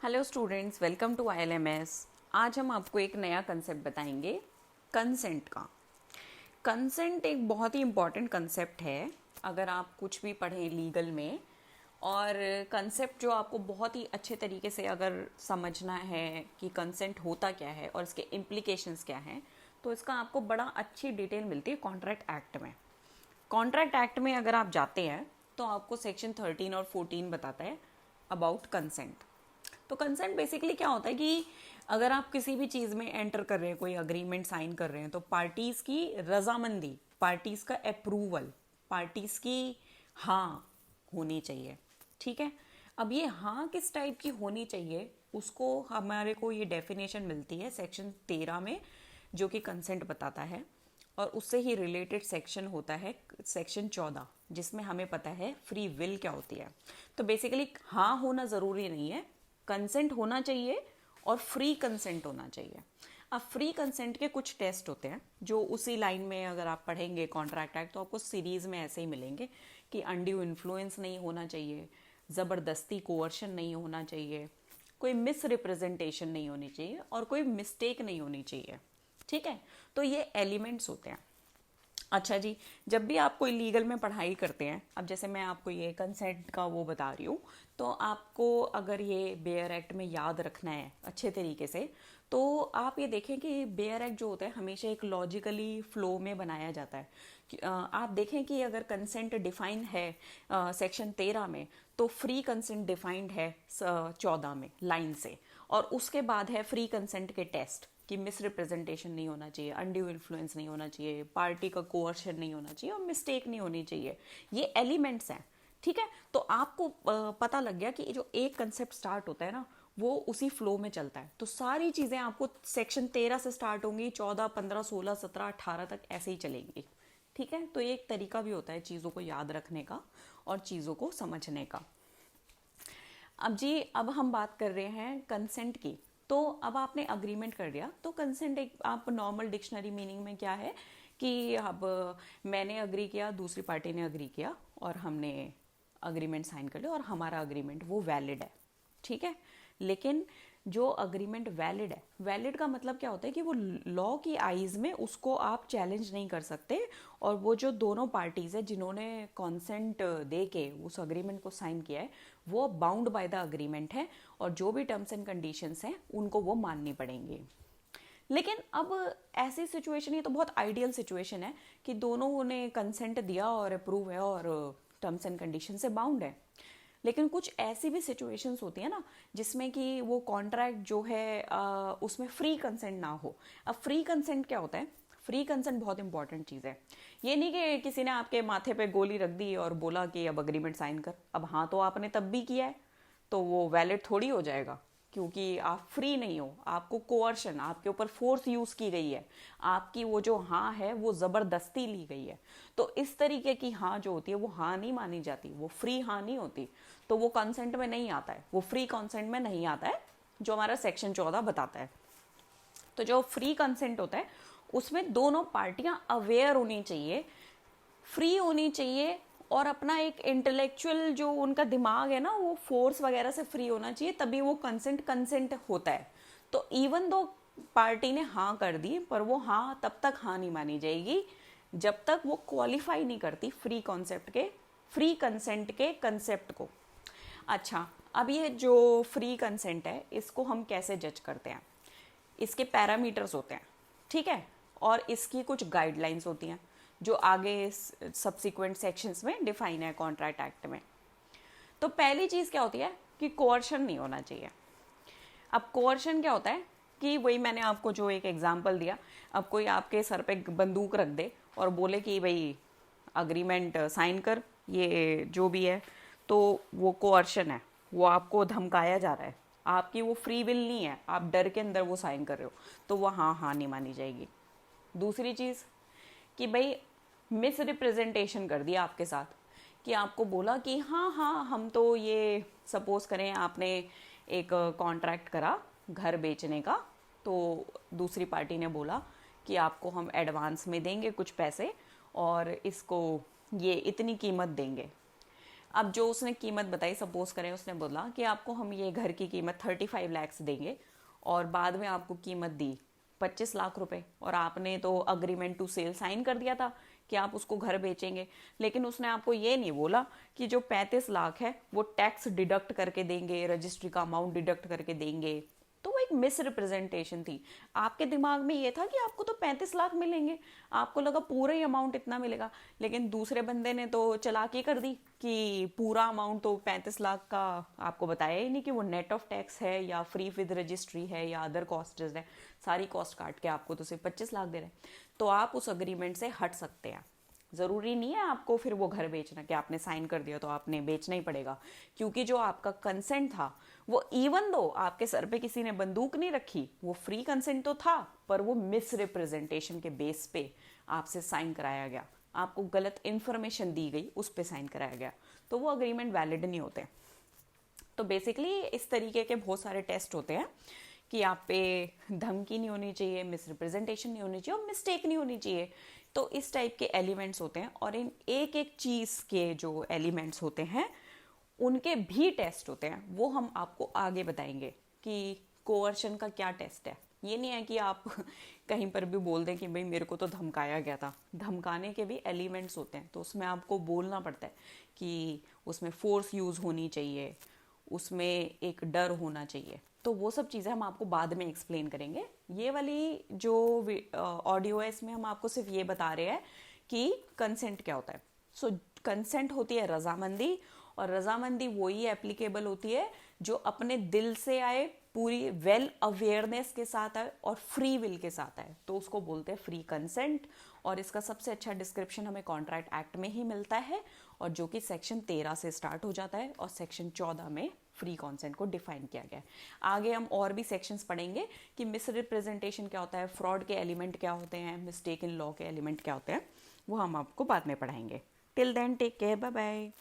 Hello students, welcome to ILMS। आज हम आपको एक नया कंसेप्ट बताएंगे, कंसेंट का। कंसेंट एक बहुत ही इम्पॉर्टेंट कंसेप्ट है अगर आप कुछ भी पढ़ें लीगल में। और कंसेप्ट जो आपको बहुत ही अच्छे तरीके से अगर समझना है कि कंसेंट होता क्या है और इसके इम्प्लीकेशंस क्या हैं, तो इसका आपको बड़ा अच्छी डिटेल मिलती है कॉन्ट्रैक्ट एक्ट में। कॉन्ट्रैक्ट एक्ट में अगर आप जाते हैं तो आपको सेक्शन 13 और 14 बताता है अबाउट कंसेंट। तो कंसेंट बेसिकली क्या होता है कि अगर आप किसी भी चीज़ में एंटर कर रहे हैं, कोई अग्रीमेंट साइन कर रहे हैं, तो पार्टीज़ की रजामंदी, पार्टीज़ का अप्रूवल, पार्टीज़ की हाँ होनी चाहिए। ठीक है। अब ये हाँ किस टाइप की होनी चाहिए, उसको हमारे को ये डेफिनेशन मिलती है सेक्शन 13 में, जो कि कंसेंट बताता है। और उससे ही रिलेटेड सेक्शन होता है सेक्शन 14, जिसमें हमें पता है फ्री विल क्या होती है। तो बेसिकली हाँ होना ज़रूरी नहीं है, कंसेंट होना चाहिए और फ्री कंसेंट होना चाहिए। अब फ्री कंसेंट के कुछ टेस्ट होते हैं जो उसी लाइन में अगर आप पढ़ेंगे कॉन्ट्रैक्ट एक्ट, तो आपको सीरीज़ में ऐसे ही मिलेंगे कि अनड्यू इन्फ्लुएंस नहीं होना चाहिए, ज़बरदस्ती कोअर्शन नहीं होना चाहिए, कोई मिस रिप्रेजेंटेशन नहीं होनी चाहिए और कोई मिस्टेक नहीं होनी चाहिए। ठीक है। तो ये एलिमेंट्स होते हैं। अच्छा जी, जब भी आप कोई लीगल में पढ़ाई करते हैं, अब जैसे मैं आपको ये कंसेंट का वो बता रही हूँ, तो आपको अगर ये बेयर एक्ट में याद रखना है अच्छे तरीके से, तो आप ये देखें कि बेयर एक्ट जो होता है हमेशा एक लॉजिकली फ्लो में बनाया जाता है। आप देखें कि अगर कंसेंट डिफाइन है सेक्शन 13 में, तो फ्री कंसेंट डिफाइंड है 14 में लाइन से। और उसके बाद है फ्री कंसेंट के टेस्ट कि मिस रिप्रेजेंटेशन नहीं होना चाहिए, अनड्यू इन्फ्लुएंस नहीं होना चाहिए, पार्टी का कोअर्शन नहीं होना चाहिए और मिस्टेक नहीं होनी चाहिए। ये एलिमेंट्स हैं। ठीक है। तो आपको पता लग गया कि जो एक कंसेप्ट स्टार्ट होता है ना, वो उसी फ्लो में चलता है। तो सारी चीज़ें आपको सेक्शन 13 से स्टार्ट होंगी, 14, 15, 16, 17, 18 तक ऐसे ही चलेंगी। ठीक है। तो ये एक तरीका भी होता है चीज़ों को याद रखने का और चीज़ों को समझने का। अब जी, अब हम बात कर रहे हैं कंसेंट की। तो अब आपने अग्रीमेंट कर लिया, तो कंसेंट एक आप नॉर्मल डिक्शनरी मीनिंग में क्या है कि अब मैंने अग्री किया, दूसरी पार्टी ने अग्री किया और हमने अग्रीमेंट साइन कर लिया और हमारा अग्रीमेंट वो वैलिड है। ठीक है। लेकिन जो अग्रीमेंट वैलिड है, वैलिड का मतलब क्या होता है कि वो लॉ की आइज में उसको आप चैलेंज नहीं कर सकते। और वो जो दोनों पार्टीज है जिन्होंने कॉन्सेंट दे के उस अग्रीमेंट को साइन किया है, वो बाउंड बाय द अग्रीमेंट है और जो भी टर्म्स एंड कंडीशंस हैं उनको वो माननी पड़ेंगी। लेकिन अब ऐसी सिचुएशन, ये तो बहुत आइडियल सिचुएशन है कि दोनों ने कंसेंट दिया और अप्रूव है और टर्म्स एंड कंडीशन से बाउंड है। लेकिन कुछ ऐसी भी सिचुएशंस होती है ना, जिसमें कि वो कॉन्ट्रैक्ट जो है उसमें फ्री कंसेंट ना हो। अब फ्री कंसेंट क्या होता है? फ्री कंसेंट बहुत इंपॉर्टेंट चीज़ है। ये नहीं कि किसी ने आपके माथे पे गोली रख दी और बोला कि अब अग्रीमेंट साइन कर। अब हाँ तो आपने तब भी किया है, तो वो वैलिड थोड़ी हो जाएगा, क्योंकि आप फ्री नहीं हो। आपको कोअर्शन, आपके ऊपर फोर्स यूज की गई है, आपकी वो जो हाँ है वो जबरदस्ती ली गई है। तो इस तरीके की हाँ जो होती है वो हाँ नहीं मानी जाती, वो फ्री हाँ नहीं होती। तो वो कंसेंट में नहीं आता है, वो फ्री कंसेंट में नहीं आता है, जो हमारा सेक्शन 14 बताता है। तो जो फ्री कंसेंट होता है उसमें दोनों पार्टियां अवेयर होनी चाहिए, फ्री होनी चाहिए और अपना एक इंटेलेक्चुअल जो उनका दिमाग है ना, वो फोर्स वगैरह से फ्री होना चाहिए, तभी वो कंसेंट कंसेंट होता है। तो इवन दो पार्टी ने हाँ कर दी, पर वो हाँ तब तक हाँ नहीं मानी जाएगी जब तक वो क्वालिफाई नहीं करती फ्री कॉन्सेप्ट के, फ्री कंसेंट के कंसेप्ट को। अच्छा, अब ये जो फ्री कंसेंट है इसको हम कैसे जज करते हैं? इसके पैरामीटर्स होते हैं। ठीक है। और इसकी कुछ गाइडलाइंस होती हैं जो आगे सब्सिक्वेंट सेक्शंस में डिफाइन है कॉन्ट्रैक्ट एक्ट में। तो पहली चीज़ क्या होती है कि कोअर्शन नहीं होना चाहिए। अब कोअर्शन क्या होता है कि वही मैंने आपको जो एक एग्जांपल दिया, अब कोई आपके सर पे बंदूक रख दे और बोले कि भाई अग्रीमेंट साइन कर, ये जो भी है, तो वो कोअर्शन है, वो आपको धमकाया जा रहा है, आपकी वो फ्री विल नहीं है, आप डर के अंदर वो साइन कर रहे हो, तो वो हाँ हाँ नहीं मानी जाएगी। दूसरी चीज़ कि भाई मिस रिप्रेजेंटेशन कर दिया आपके साथ, कि आपको बोला कि हाँ हाँ हम तो ये, सपोज करें आपने एक कॉन्ट्रैक्ट करा घर बेचने का, तो दूसरी पार्टी ने बोला कि आपको हम एडवांस में देंगे कुछ पैसे और इसको ये इतनी कीमत देंगे। अब जो उसने कीमत बताई, सपोज करें उसने बोला कि आपको हम ये घर की कीमत 35 लैक्स देंगे, और बाद में आपको कीमत दी 25 लाख रुपए, और आपने तो अग्रीमेंट टू सेल साइन कर दिया था कि आप उसको घर बेचेंगे, लेकिन उसने आपको ये नहीं बोला कि जो 35 लाख है वो टैक्स डिडक्ट करके देंगे, रजिस्ट्री का अमाउंट डिडक्ट करके देंगे। तो वो एक मिस रिप्रेजेंटेशन थी। आपके दिमाग में ये था कि आपको तो 35 लाख मिलेंगे, आपको लगा पूरा ही अमाउंट इतना मिलेगा, लेकिन दूसरे बंदे ने तो चालाकी कर दी कि पूरा अमाउंट तो 35 लाख का आपको बताया ही नहीं कि वो नेट ऑफ टैक्स है या फ्री विद रजिस्ट्री है या अदर कॉस्ट है, सारी कॉस्ट काट के आपको तो सिर्फ 25 लाख दे रहे हैं। तो आप उस अग्रीमेंट से हट सकते हैं। ज़रूरी नहीं है आपको फिर वो घर बेचना, कि आपने साइन कर दिया तो आपने बेचना ही पड़ेगा, क्योंकि जो आपका कंसेंट था वो, इवन दो आपके सर पे किसी ने बंदूक नहीं रखी, वो फ्री कंसेंट तो था, पर वो मिस रिप्रेजेंटेशन के बेस पे आपसे साइन कराया गया, आपको गलत इन्फॉर्मेशन दी गई, उस पर साइन कराया गया, तो वो अग्रीमेंट वैलिड नहीं होते। तो बेसिकली इस तरीके के बहुत सारे टेस्ट होते हैं कि आप पे धमकी नहीं होनी चाहिए, मिस रिप्रेजेंटेशन नहीं होनी चाहिए और मिस्टेक नहीं होनी चाहिए। तो इस टाइप के एलिमेंट्स होते हैं, और इन एक एक चीज़ के जो एलिमेंट्स होते हैं उनके भी टेस्ट होते हैं, वो हम आपको आगे बताएंगे कि कोअर्शन का क्या टेस्ट है। ये नहीं है कि आप कहीं पर भी बोल दें कि भाई मेरे को तो धमकाया गया था, धमकाने के भी एलिमेंट्स होते हैं, तो उसमें आपको बोलना पड़ता है कि उसमें फोर्स यूज़ होनी चाहिए, उसमें एक डर होना चाहिए। तो वो सब चीज़ें हम आपको बाद में एक्सप्लेन करेंगे। ये वाली जो ऑडियो है इसमें हम आपको सिर्फ ये बता रहे हैं कि कंसेंट क्या होता है। सो कंसेंट होती है रजामंदी, और रजामंदी वही एप्लीकेबल होती है जो अपने दिल से आए, पूरी वेल अवेयरनेस के साथ आए और फ्री विल के साथ आए, तो उसको बोलते हैं फ्री कंसेंट। और इसका सबसे अच्छा डिस्क्रिप्शन हमें कॉन्ट्रैक्ट एक्ट में ही मिलता है, और जो कि सेक्शन 13 से स्टार्ट हो जाता है, और सेक्शन 14 में फ्री कंसेंट को डिफाइन किया गया है। आगे हम और भी सेक्शंस पढ़ेंगे कि मिस रिप्रेजेंटेशन क्या होता है, फ्रॉड के एलिमेंट क्या होते हैं, मिस्टेक इन लॉ के एलिमेंट क्या होते हैं, वो हम आपको बाद में पढ़ाएंगे। Till then take care, bye bye.